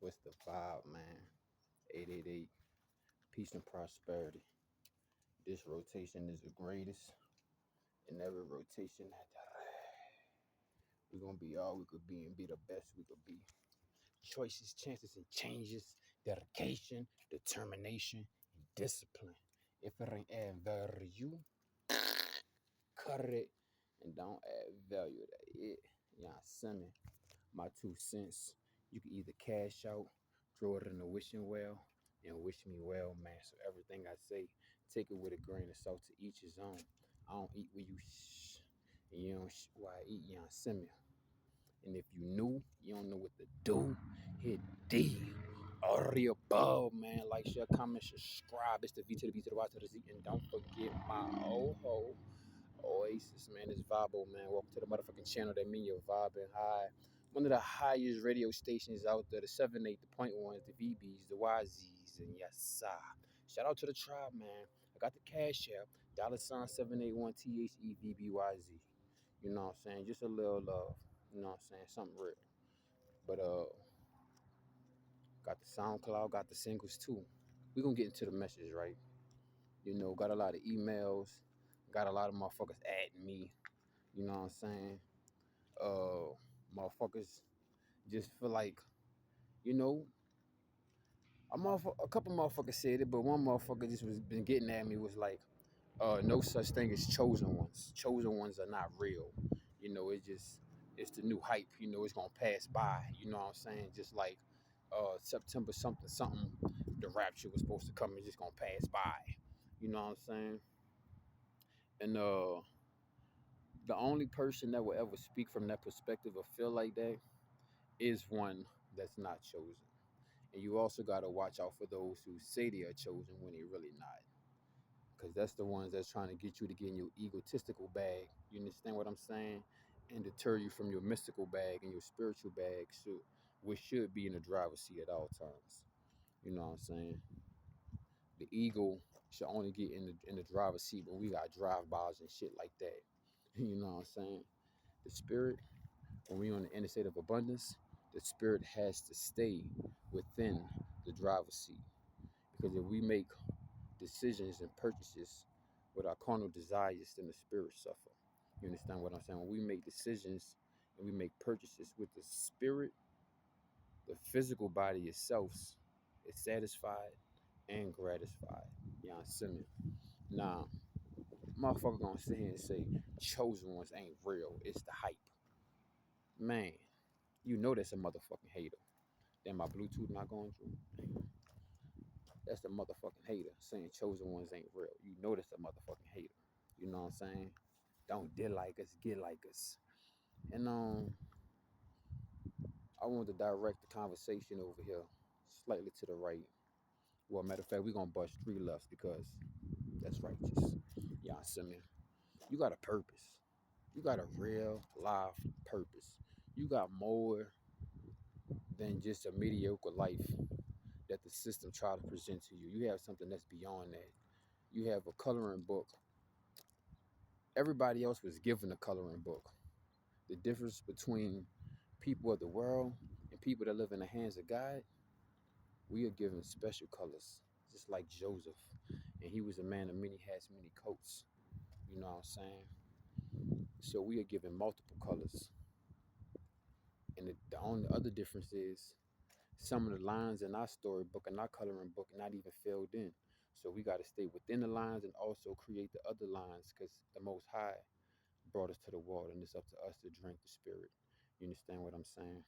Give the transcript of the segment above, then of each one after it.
What's the vibe, man? 888. Peace and prosperity. This rotation is the greatest. In every rotation, we're gonna be all we could be and be the best we could be. Choices, chances, and changes. Dedication, determination, and discipline. If it ain't add value, cut it and don't add value to it. Yeah, send me my 2 cents. You can either cash out, throw it in the wishing well, and wish me well, man. So everything I say, take it with a grain of salt. To each his own. I don't eat where you and you don't where I eat. You know, send me. And if you new, you don't know what to do, hit D. All the above, man. Like, share, comment, subscribe. It's the V to the B to the Y to the Z. And don't forget my Oasis, man. It's Vibo, man. Welcome to the motherfucking channel. That mean you're vibing high. One of the highest radio stations out there. The 7.8, the .1s, the VBs, the YZs, and yes, sir. Shout out to the tribe, man. I got the cash app. $781THEVBYZ. You know what I'm saying? Just a little love. You know what I'm saying? Something real. But got the SoundCloud, got the singles too. We gonna get into the message, right? You know, got a lot of emails, got a lot of motherfuckers adding me. You know what I'm saying? Motherfuckers just feel like, you know, a couple motherfuckers said it, but one motherfucker just was been getting at me was like, no such thing as chosen ones. Chosen ones are not real. You know, it's the new hype. You know, it's gonna pass by. You know what I'm saying? Just like September something, the rapture was supposed to come and just gonna pass by. You know what I'm saying? And the only person that will ever speak from that perspective or feel like that is one that's not chosen. And you also gotta watch out for those who say they are chosen when they're really not. Because that's the ones that's trying to get you to get in your egotistical bag. You understand what I'm saying? And deter you from your mystical bag and your spiritual bag, which should be in the driver's seat at all times. You know what I'm saying? The ego should only get in the driver's seat when we got drive-bys and shit like that. You know what I'm saying? The spirit, when we on the interstate of abundance, the spirit has to stay within the driver's seat. Because if we make decisions and purchases with our carnal desires, then the spirit suffer. You understand what I'm saying? When we make decisions and we make purchases with the spirit, the physical body itself is satisfied and gratified. You know what I'm saying? Now, motherfucker gonna sit here and say chosen ones ain't real. It's the hype. Man, you know that's a motherfucking hater. Then my Bluetooth not going through. That's the motherfucking hater saying chosen ones ain't real. You know that's a motherfucking hater. You know what I'm saying? Don't did like us, get like us. And I want to direct the conversation over here slightly to the right. Well, matter of fact, we're gonna bust 3 lefts because that's righteous. Y'all see me? You got a purpose. You got a real life purpose. You got more than just a mediocre life that the system try to present to you. You have something that's beyond that. You have a coloring book. Everybody else was given a coloring book. The difference between people of the world and people that live in the hands of God, we are given special colors, just like Joseph. And he was a man of many hats, many coats. You know what I'm saying? So we are given multiple colors. And the only other difference is some of the lines in our storybook and our coloring book are not even filled in. So we got to stay within the lines and also create the other lines because the Most High brought us to the water and it's up to us to drink the spirit. You understand what I'm saying?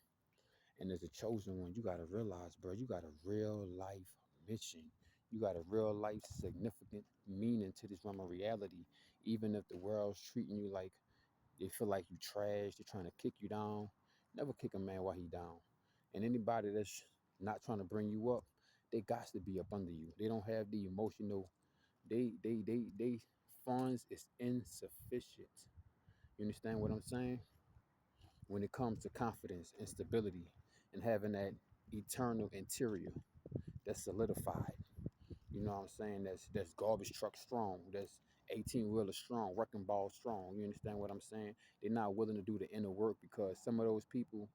And as a chosen one, you got to realize, bro, you got a real life mission. You got a real life significant meaning to this realm of reality. Even if the world's treating you like they feel like you trash, they're trying to kick you down. Never kick a man while he down. And anybody that's not trying to bring you up, they got to be up under you. They don't have the emotional, they funds is insufficient. You understand what I'm saying? When it comes to confidence and stability and having that eternal interior that's solidified. You know what I'm saying? That's garbage truck strong. That's 18-wheeler strong, wrecking ball strong. You understand what I'm saying? They're not willing to do the inner work because some of those people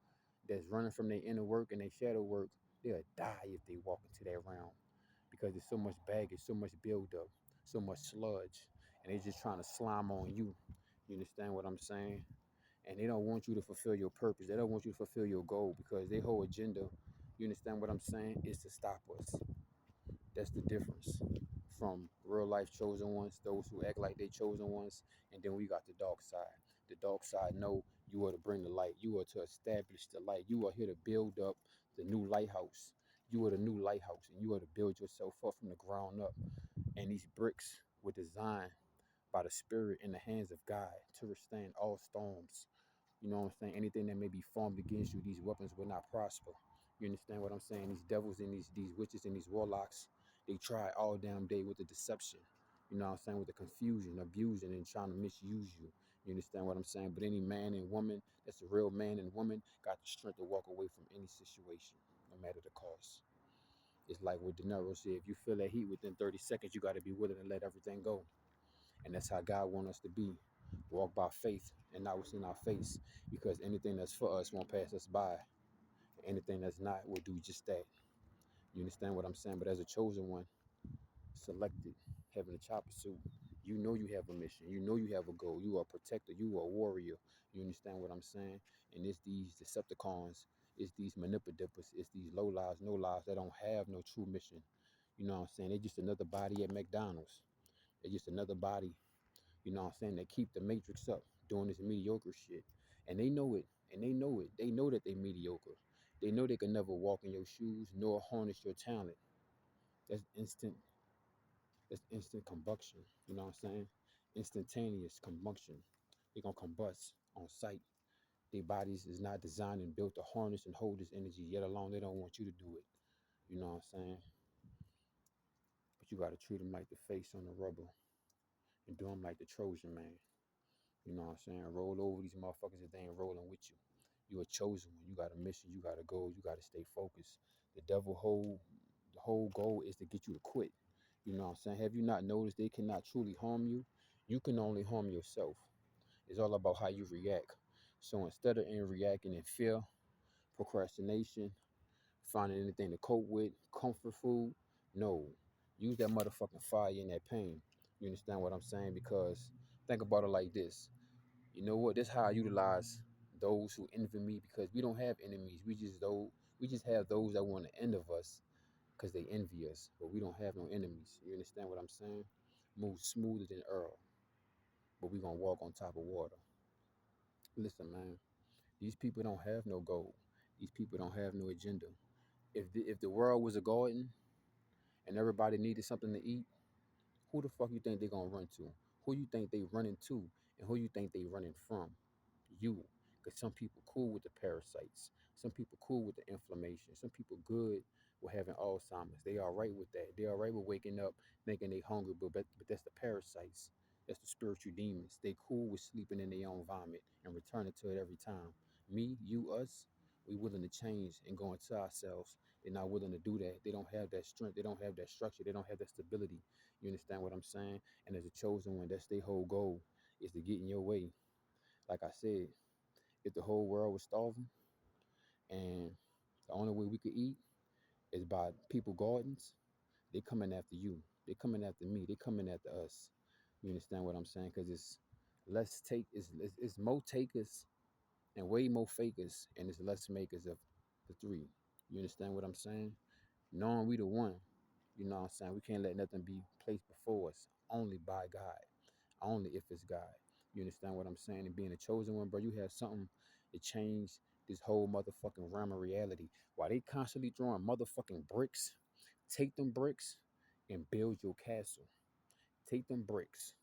that's running from their inner work and their shadow work, They'll die if they walk into that realm because there's so much baggage, so much buildup, so much sludge, and they just trying to slime on you. You understand what I'm saying? And they don't want you to fulfill your purpose. They don't want you to fulfill your goal because their whole agenda, you understand what I'm saying, is to stop us. That's the difference from real life chosen ones, those who act like they chosen ones, and then we got the dark side. The dark side know you are to bring the light. You are to establish the light. You are here to build up the new lighthouse. You are the new lighthouse, and you are to build yourself up from the ground up. And these bricks were designed by the Spirit in the hands of God to withstand all storms. You know what I'm saying? Anything that may be formed against you, these weapons will not prosper. You understand what I'm saying? These devils and these witches and these warlocks, they try all damn day with the deception. You know what I'm saying? With the confusion, abusing, and trying to misuse you. You understand what I'm saying? But any man and woman that's a real man and woman got the strength to walk away from any situation, no matter the cost. It's like what De Niro said, if you feel that heat within 30 seconds, you got to be willing to let everything go. And that's how God wants us to be. Walk by faith and not what's in our face. Because anything that's for us won't pass us by. Anything that's not will do just that. You understand what I'm saying? But as a chosen one, selected, having a chopper suit, you know you have a mission. You know you have a goal. You are a protector. You are a warrior. You understand what I'm saying? And it's these Decepticons, it's these manipulatives, it's these low lives, no lives that don't have no true mission. You know what I'm saying? They're just another body at McDonald's. They're just another body, you know what I'm saying, they keep the matrix up doing this mediocre shit. And they know it. And they know it. They know that they mediocre. They know they can never walk in your shoes nor harness your talent. That's instant, that's instant combustion. You know what I'm saying? Instantaneous combustion. They're gonna combust on sight. Their bodies is not designed and built to harness and hold this energy, yet alone they don't want you to do it. You know what I'm saying? But you gotta treat them like the face on the rubber and do them like the Trojan man. You know what I'm saying? Roll over these motherfuckers if they ain't rolling with you. You a chosen one. You got a mission. You got a goal. You got to stay focused. The whole goal is to get you to quit. You know what I'm saying? Have you not noticed they cannot truly harm you? You can only harm yourself. It's all about how you react. So instead of reacting in fear, procrastination, finding anything to cope with, comfort food, no. Use that motherfucking fire and that pain. You understand what I'm saying? Because think about it like this. You know what? That's how I utilize those who envy me because we don't have enemies. We just have those that want the end of us because they envy us, but we don't have no enemies. You understand what I'm saying? Move smoother than Earl, but we gonna walk on top of water. Listen, man, these people don't have no goal. These people don't have no agenda. If the world was a garden and everybody needed something to eat, who the fuck you think they gonna run to? Who you think they running to, and who you think they running from? You. Because some people cool with the parasites. Some people cool with the inflammation. Some people good with having Alzheimer's. They all right with that. They all right with waking up thinking they hungry, but that's the parasites. That's the spiritual demons. They cool with sleeping in their own vomit and returning to it every time. Me, you, us, we willing to change and go into ourselves. They're not willing to do that. They don't have that strength. They don't have that structure. They don't have that stability. You understand what I'm saying? And as a chosen one, that's their whole goal is to get in your way. Like I said, if the whole world was starving and the only way we could eat is by people gardens, they coming after you. They coming after me. They coming after us. You understand what I'm saying? Because it's more takers and way more fakers, and it's less makers of the three. You understand what I'm saying? Knowing we the one, you know what I'm saying? We can't let nothing be placed before us, only by God. Only if it's God. You understand what I'm saying? And being a chosen one, bro, you have something to change this whole motherfucking realm of reality. While they constantly throwing motherfucking bricks, take them bricks and build your castle. Take them bricks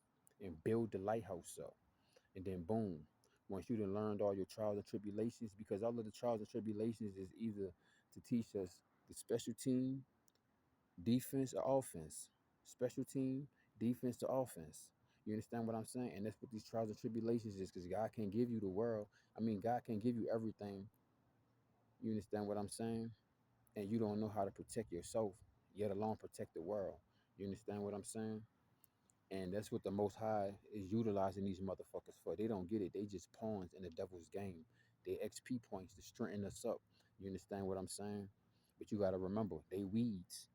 and build the lighthouse up. And then boom, once you done learned all your trials and tribulations, because all of the trials and tribulations is either to teach us the special team, defense or offense. Special team, defense to offense. You understand what I'm saying? And that's what these trials and tribulations is because God can't give you the world. I mean, God can give you everything. You understand what I'm saying? And you don't know how to protect yourself, yet alone protect the world. You understand what I'm saying? And that's what the Most High is utilizing these motherfuckers for. They don't get it. They just pawns in the devil's game. They XP points to strengthen us up. You understand what I'm saying? But you gotta remember, they weeds.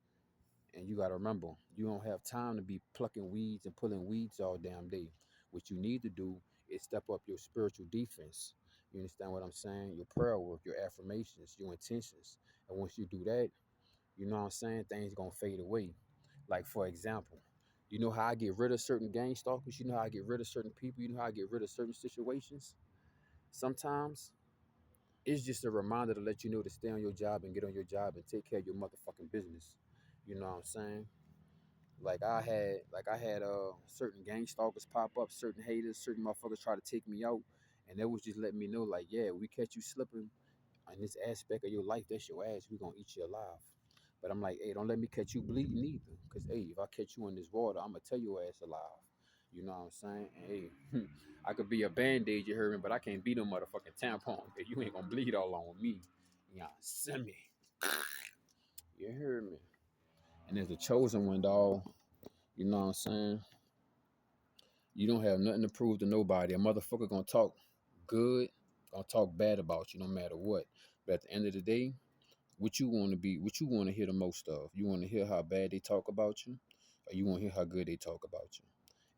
And you gotta remember, you don't have time to be plucking weeds and pulling weeds all damn day. What you need to do is step up your spiritual defense. You understand what I'm saying? Your prayer work, your affirmations, your intentions. And once you do that, you know what I'm saying, things gonna fade away. Like for example, you know how I get rid of certain gang stalkers, you know how I get rid of certain people, you know how I get rid of certain situations. Sometimes it's just a reminder to let you know to stay on your job and get on your job and take care of your motherfucking business. You know what I'm saying? Like I had certain gang stalkers pop up, certain haters, certain motherfuckers try to take me out, and that was just letting me know like, yeah, we catch you slipping in this aspect of your life, that's your ass. We gonna eat you alive. But I'm like, hey, don't let me catch you bleeding either, cause hey, if I catch you in this water, I'ma tell your ass alive. You know what I'm saying? And, hey, I could be a band-aid, you heard me, but I can't be no motherfucking tampon. You ain't gonna bleed all on me. Yeah, send me. You heard me. And there's a chosen one, dog. You know what I'm saying? You don't have nothing to prove to nobody. A motherfucker gonna talk good, gonna talk bad about you no matter what. But at the end of the day, what you want to hear the most of? You want to hear how bad they talk about you, or you want to hear how good they talk about you?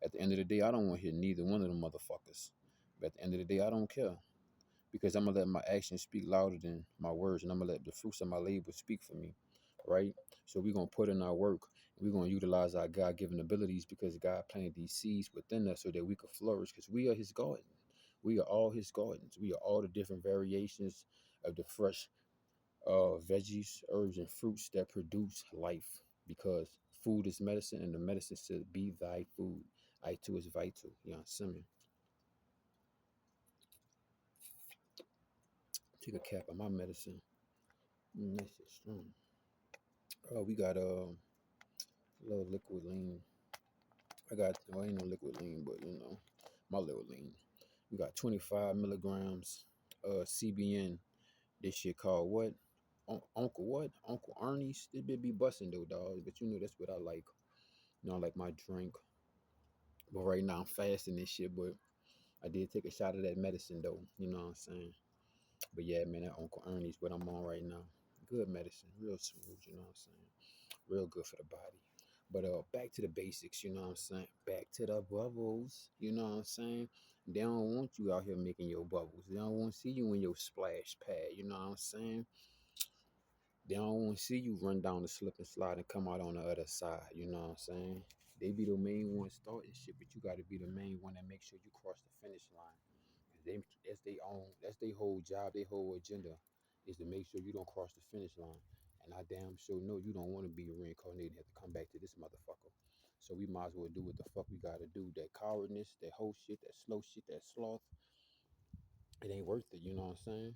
At the end of the day, I don't want to hear neither one of them motherfuckers. But at the end of the day, I don't care because I'm gonna let my actions speak louder than my words, and I'm gonna let the fruits of my labor speak for me, right? So we're gonna put in our work. We're gonna utilize our God-given abilities because God planted these seeds within us so that we could flourish. Because we are His garden. We are all His gardens. We are all the different variations of the fresh veggies, herbs, and fruits that produce life. Because food is medicine, and the medicine said, "Be thy food." I too is vital. You know what I'm saying? Take a cap of my medicine. That shit's strong. We got a little liquid lean. I got well, ain't no liquid lean, but you know, my little lean. We got 25 milligrams CBN. This shit called what? Uncle what? Uncle Ernie's. This bit be busting though, dog. But you know that's what I like. You know, I like my drink. But right now I'm fasting this shit. But I did take a shot of that medicine though. You know what I'm saying? But yeah, man, that Uncle Ernie's what I'm on right now. Good medicine, real smooth. You know what I'm saying? Real good for the body. But back to the basics, you know what I'm saying? Back to the bubbles, you know what I'm saying? They don't want you out here making your bubbles. They don't want to see you in your splash pad, you know what I'm saying? They don't want to see you run down the slip and slide and come out on the other side, you know what I'm saying? They be the main one starting shit, but you got to be the main one that makes sure you cross the finish line. That's their whole job, their whole agenda is to make sure you don't cross the finish line. And I damn sure know you don't want to be reincarnated and have to come back to this motherfucker. So we might as well do what the fuck we gotta do. That cowardness, that whole shit, that slow shit, that sloth, it ain't worth it, you know what I'm saying?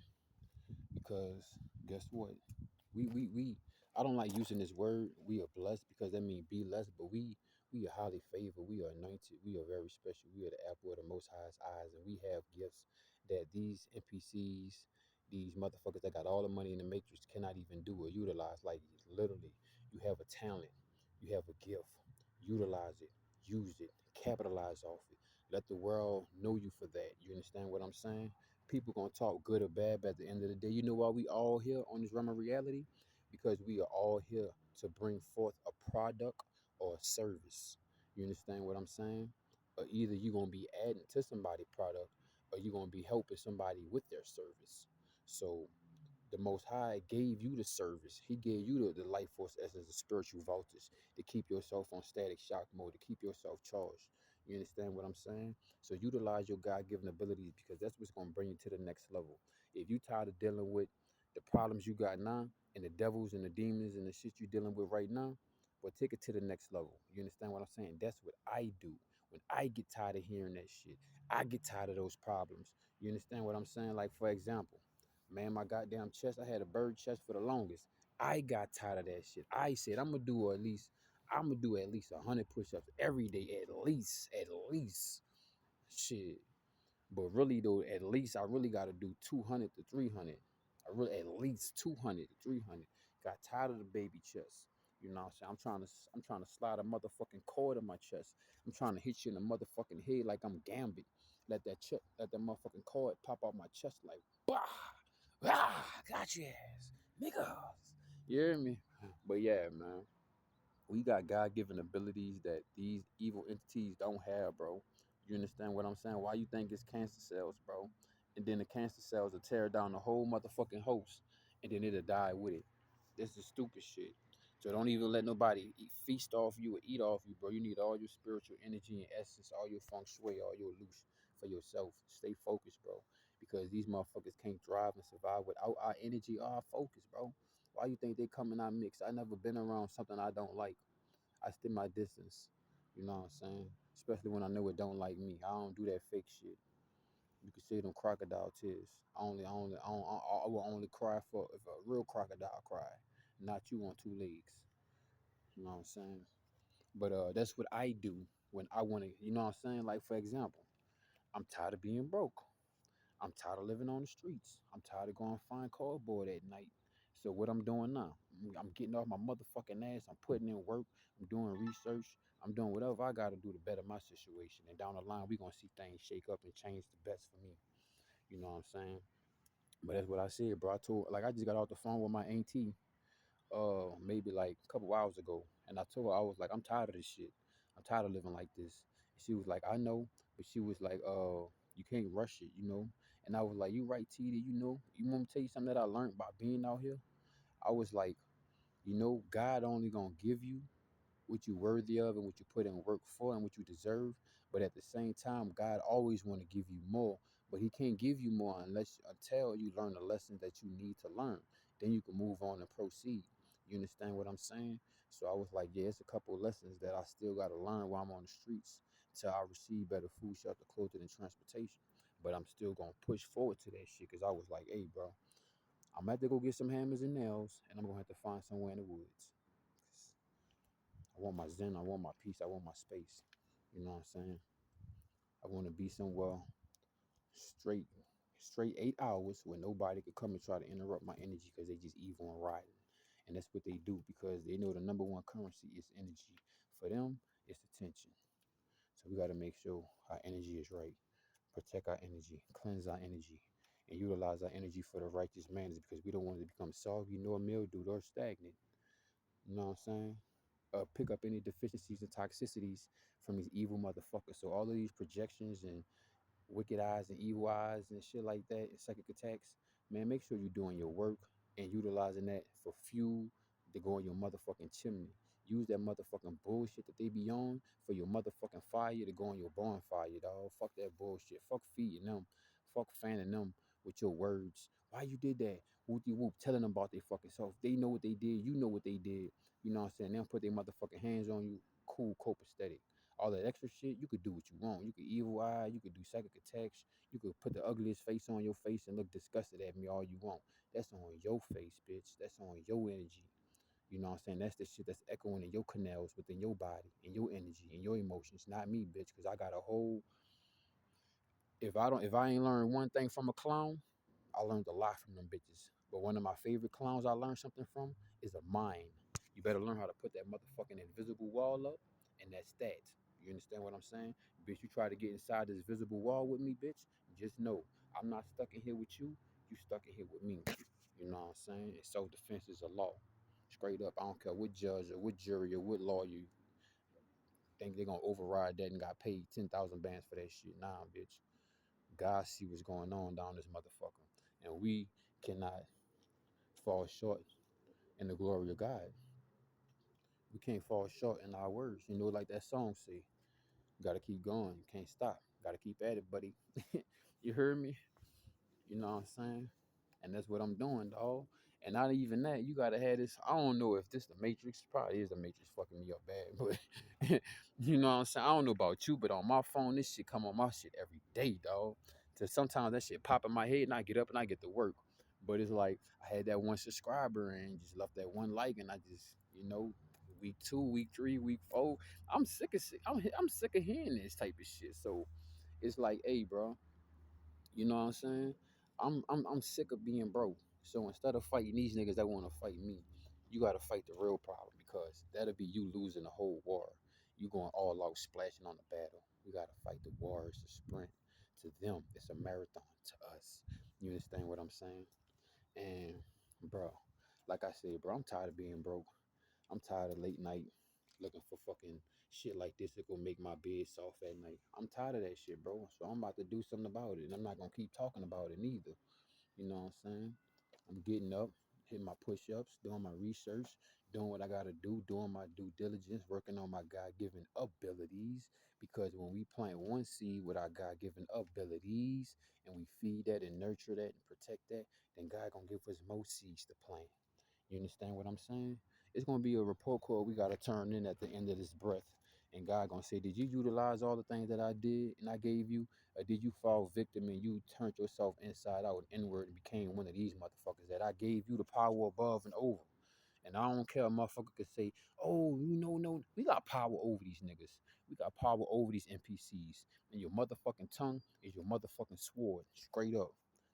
Because guess what? We I don't like using this word, we are blessed, because that means be less, but we are highly favored, we are anointed, we are very special, we are the apple of the most high's eyes, and we have gifts that these NPCs, these motherfuckers that got all the money in the matrix cannot even do or utilize. Like literally, you have a talent, you have a gift, utilize it, use it, capitalize off it. Let the world know you for that. You understand what I'm saying? People gonna talk good or bad, but at the end of the day, you know why we all here on this realm of reality? Because we are all here to bring forth a product or a service. You understand what I'm saying? Or either you're gonna be adding to somebody's product, or you're gonna be helping somebody with their service. So the Most High gave you the service. He gave you the life force essence, the spiritual voltage to keep yourself on static shock mode, to keep yourself charged. You understand what I'm saying? So utilize your God-given abilities, because that's what's going to bring you to the next level. If you tired of dealing with the problems you got now and the devils and the demons and the shit you're dealing with right now, well, take it to the next level. You understand what I'm saying? That's what I do. When I get tired of hearing that shit, I get tired of those problems. You understand what I'm saying? Like, for example, man, my goddamn chest, I had a bird chest for the longest. I got tired of that shit. I said, I'm gonna do at least 100 push-ups every day, at least. Shit. But really though, at least I really gotta do 200 to 300. I really at least 200 to 300. Got tired of the baby chest. You know what I'm saying? I'm trying to slide a motherfucking cord in my chest. I'm trying to hit you in the motherfucking head like I'm Gambit. Let that motherfucking cord pop out my chest like bah, ah, got your ass, niggas. You hear me? But yeah, man, we got God-given abilities that these evil entities don't have, bro. You understand what I'm saying? Why you think it's cancer cells, bro? And then the cancer cells will tear down the whole motherfucking host, and then it'll die with it. This is stupid shit. So don't even let nobody feast off you or eat off you, bro. You need all your spiritual energy and essence, all your feng shui, all your loose for yourself. Stay focused, bro. Because these motherfuckers can't thrive and survive without our energy or our focus, bro. Why you think they come in our mix? I never been around something I don't like. I stay my distance. You know what I'm saying? Especially when I know it don't like me. I don't do that fake shit. You can see them crocodile tears. I will only cry for if a real crocodile cry, not you on two legs. You know what I'm saying? But that's what I do when I want to. You know what I'm saying? Like for example, I'm tired of being broke. I'm tired of living on the streets. I'm tired of going find cardboard at night. So what I'm doing now, I'm getting off my motherfucking ass. I'm putting in work. I'm doing research. I'm doing whatever I got to do to better my situation. And down the line, we going to see things shake up and change the best for me. You know what I'm saying? But that's what I said, bro. I told, like, I just got off the phone with my auntie, maybe like a couple hours ago. And I told her, I was like, I'm tired of this shit. I'm tired of living like this. And she was like, I know. But she was like, you can't rush it, you know? And I was like, you right, TD, you know? You want me to tell you something that I learned by being out here? I was like, you know, God only gonna give you what you're worthy of and what you put in work for and what you deserve. But at the same time, God always want to give you more. But He can't give you more until you learn the lessons that you need to learn. Then you can move on and proceed. You understand what I'm saying? So I was like, yeah, it's a couple of lessons that I still got to learn while I'm on the streets till I receive better food, shelter, clothing, and transportation. But I'm still gonna push forward to that shit because I was like, hey, bro, I'm gonna have to go get some hammers and nails, and I'm gonna have to find somewhere in the woods. I want my zen, I want my peace, I want my space. You know what I'm saying? I want to be somewhere straight, straight 8 hours where nobody could come and try to interrupt my energy because they just evil and riding. And that's what they do because they know the number one currency is energy. For them, it's attention. So we got to make sure our energy is right, protect our energy, cleanse our energy, and utilize our energy for the righteous manners because we don't want it to become soggy nor mildewed or stagnant. You know what I'm saying? Pick up any deficiencies and toxicities from these evil motherfuckers. So all of these projections and wicked eyes and evil eyes and shit like that and psychic attacks, man, make sure you're doing your work and utilizing that for fuel to go in your motherfucking chimney. Use that motherfucking bullshit that they be on for your motherfucking fire to go on your bonfire, dog. Fuck that bullshit. Fuck feeding them. Fuck fanning them with your words. Why you did that? Whoopty whoop, telling them about their fucking self. They know what they did. You know what they did. You know what I'm saying? They'll put their motherfucking hands on you. Cool, copacetic. All that extra shit, you could do what you want. You could evil eye, you could do psychic attacks, you could put the ugliest face on your face and look disgusted at me all you want. That's on your face, bitch. That's on your energy. You know what I'm saying? That's the shit that's echoing in your canals within your body, in your energy, in your emotions. Not me, bitch, because I got a whole if I ain't learned one thing from a clown, I learned a lot from them bitches. But one of my favorite clowns I learned something from is a mind. You better learn how to put that motherfucking invisible wall up, and that's that. You understand what I'm saying? Bitch, you try to get inside this visible wall with me, bitch, just know I'm not stuck in here with you. You stuck in here with me. You know what I'm saying? And self-defense is a law. Straight up. I don't care what judge or what jury or what lawyer you think they're gonna override that and got paid 10,000 bands for that shit. Nah, bitch. God see what's going on down this motherfucker. And we cannot fall short in the glory of God. We can't fall short in our words. You know, like that song say, you gotta keep going. You can't stop. Gotta keep at it, buddy. You heard me? You know what I'm saying? And that's what I'm doing, dog. And not even that, you gotta have this. I don't know if this the Matrix. Probably is the Matrix fucking me up bad, but you know what I'm saying. I don't know about you, but on my phone, this shit come on my shit every day, dog. So sometimes that shit pop in my head, and I get up and I get to work. But it's like I had that one subscriber and just left that one like, and I just, you know, week 2, week 3, week 4, I'm sick of I'm sick of hearing this type of shit. So it's like, hey, bro. You know what I'm saying? I'm sick of being broke. So instead of fighting these niggas that want to fight me, you gotta fight the real problem because that'll be you losing the whole war. You going all out splashing on the battle. We gotta fight the war. It's a sprint. To them, it's a marathon. To us, you understand what I'm saying? And bro, Like I said, bro, I'm tired of being broke. I'm tired of late night looking for fucking shit like this to go make my bed soft at night. I'm tired of that shit, bro. So I'm about to do something about it. And I'm not gonna keep talking about it neither. You know what I'm saying? I'm getting up, hitting my push-ups, doing my research, doing what I gotta do, doing my due diligence, working on my God-given abilities. Because when we plant one seed with our God-given abilities and we feed that and nurture that and protect that, then God gonna give us more seeds to plant. You understand what I'm saying? It's gonna be a report card we gotta turn in at the end of this breath. And God gonna say, did you utilize all the things that I did and I gave you? Or did you fall victim and you turned yourself inside out and inward and became one of these motherfuckers that I gave you the power above and over? And I don't care, a motherfucker could say, oh, no, we got power over these niggas. We got power over these NPCs. And your motherfucking tongue is your motherfucking sword, straight up.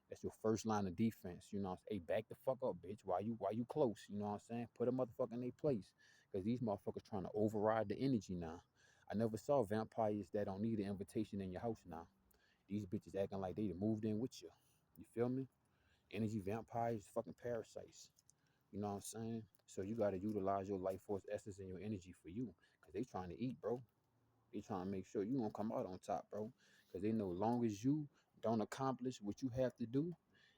That's your first line of defense. You know what I'm saying? Hey, back the fuck up, bitch. Why you close? You know what I'm saying? Put a motherfucker in their place. Because these motherfuckers trying to override the energy now. I never saw vampires that don't need an invitation in your house now. These bitches acting like they moved in with you. You feel me? Energy vampires, fucking parasites. You know what I'm saying? So you got to utilize your life force essence and your energy for you. Because they trying to eat, bro. They trying to make sure you gonna come out on top, bro. Because they know long as you don't accomplish what you have to do,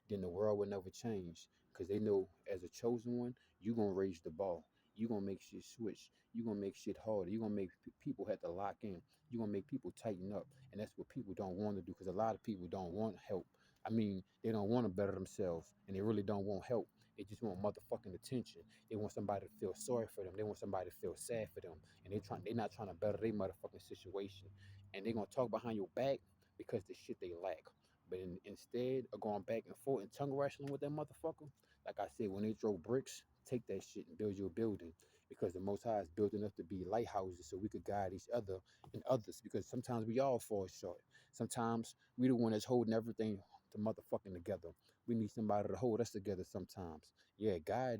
then the world will never change. Because they know as a chosen one, you gonna raise the ball. You gonna make shit switch. You gonna make shit harder. You gonna make people have to lock in. You gonna make people tighten up. And that's what people don't want to do. Because a lot of people don't want help. I mean, they don't want to better themselves. And they really don't want help. They just want motherfucking attention. They want somebody to feel sorry for them. They want somebody to feel sad for them. And they're not trying to better their motherfucking situation. And they're gonna talk behind your back because the shit they lack. But instead of going back and forth and tongue wrestling with that motherfucker, like I said, when they throw bricks, take that shit and build your building. Because the Most High is building us to be lighthouses so we could guide each other and others. Because sometimes we all fall short. Sometimes we the one that's holding everything to motherfucking together. We need somebody to hold us together sometimes. Yeah, God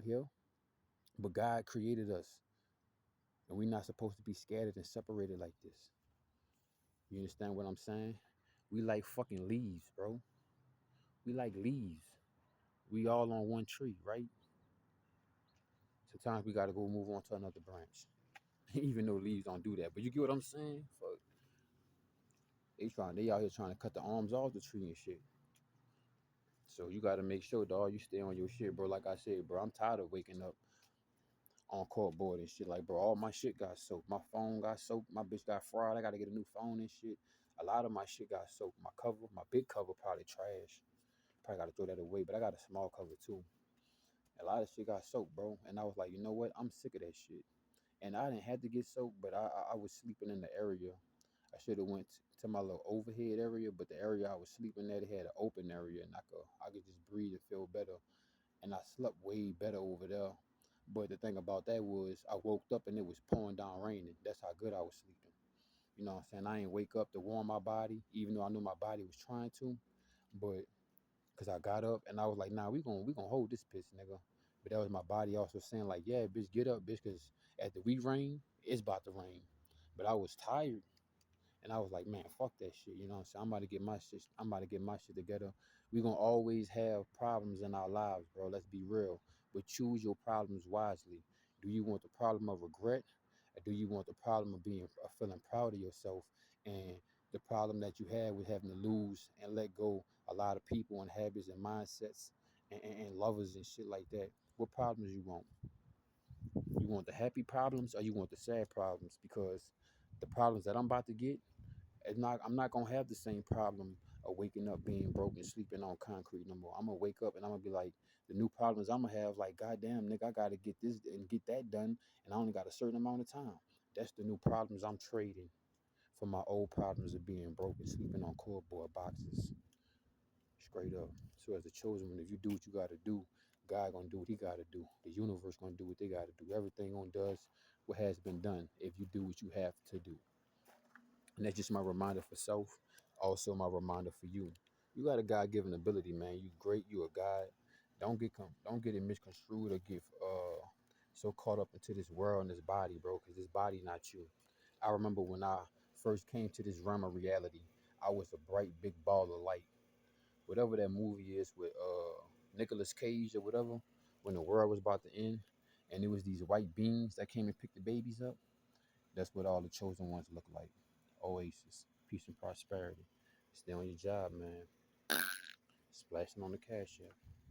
here, but God created us. And we're not supposed to be scattered and separated like this. You understand what I'm saying? We like fucking leaves, bro. We like leaves. We all on one tree, right? Sometimes we gotta go move on to another branch. Even though leaves don't do that. But you get what I'm saying? Fuck. They out here trying to cut the arms off the tree and shit. So you gotta make sure, dog, you stay on your shit, bro. Like I said, bro, I'm tired of waking up on cardboard and shit. Like, bro, all my shit got soaked. My phone got soaked. My bitch got fried. I gotta get a new phone and shit. A lot of my shit got soaked. My cover, my big cover, probably trash. Probably gotta throw that away. But I got a small cover too. A lot of shit got soaked, bro. And I was like, you know what? I'm sick of that shit. And I didn't have to get soaked, but I was sleeping in the area. I should have went to my little overhead area, but the area I was sleeping at, it had an open area, and I could just breathe and feel better. And I slept way better over there. But the thing about that was I woke up and it was pouring down raining. That's how good I was sleeping. You know what I'm saying? I ain't wake up to warm my body, even though I knew my body was trying to. But because I got up and I was like, nah, we gonna hold this piss, nigga. But that was my body also saying like, yeah, bitch, get up, bitch, because after we rain, it's about to rain. But I was tired. And I was like, man, fuck that shit. You know what I'm saying? I'm about to get my shit together. We're gonna always have problems in our lives, bro. Let's be real. But choose your problems wisely. Do you want the problem of regret? Or do you want the problem of feeling proud of yourself and the problem that you had with having to lose and let go a lot of people and habits and mindsets and lovers and shit like that? What problems you want? You want the happy problems or you want the sad problems? Because the problems that I'm about to get, I'm not gonna have the same problem of waking up being broke and sleeping on concrete no more. I'm gonna wake up and I'm gonna be like, the new problems I'm gonna have, like, goddamn, nigga, I gotta get this and get that done, and I only got a certain amount of time. That's the new problems I'm trading for my old problems of being broke and sleeping on cardboard boxes. Straight up. So as a chosen one, if you do what you gotta do, God gonna do what he gotta do. The universe gonna do what they gotta do. Everything gonna does what has been done if you do what you have to do. And that's just my reminder for self, also my reminder for you. You got a God-given ability, man. You great. You a God. Don't get it misconstrued or get so caught up into this world and this body, bro. Because this body not you. I remember when I first came to this realm of reality, I was a bright big ball of light. Whatever that movie is with Nicolas Cage or whatever, when the world was about to end, and it was these white beings that came and picked the babies up. That's what all the chosen ones look like. Oasis, peace and prosperity. Stay on your job, man. Splashing on the cash app.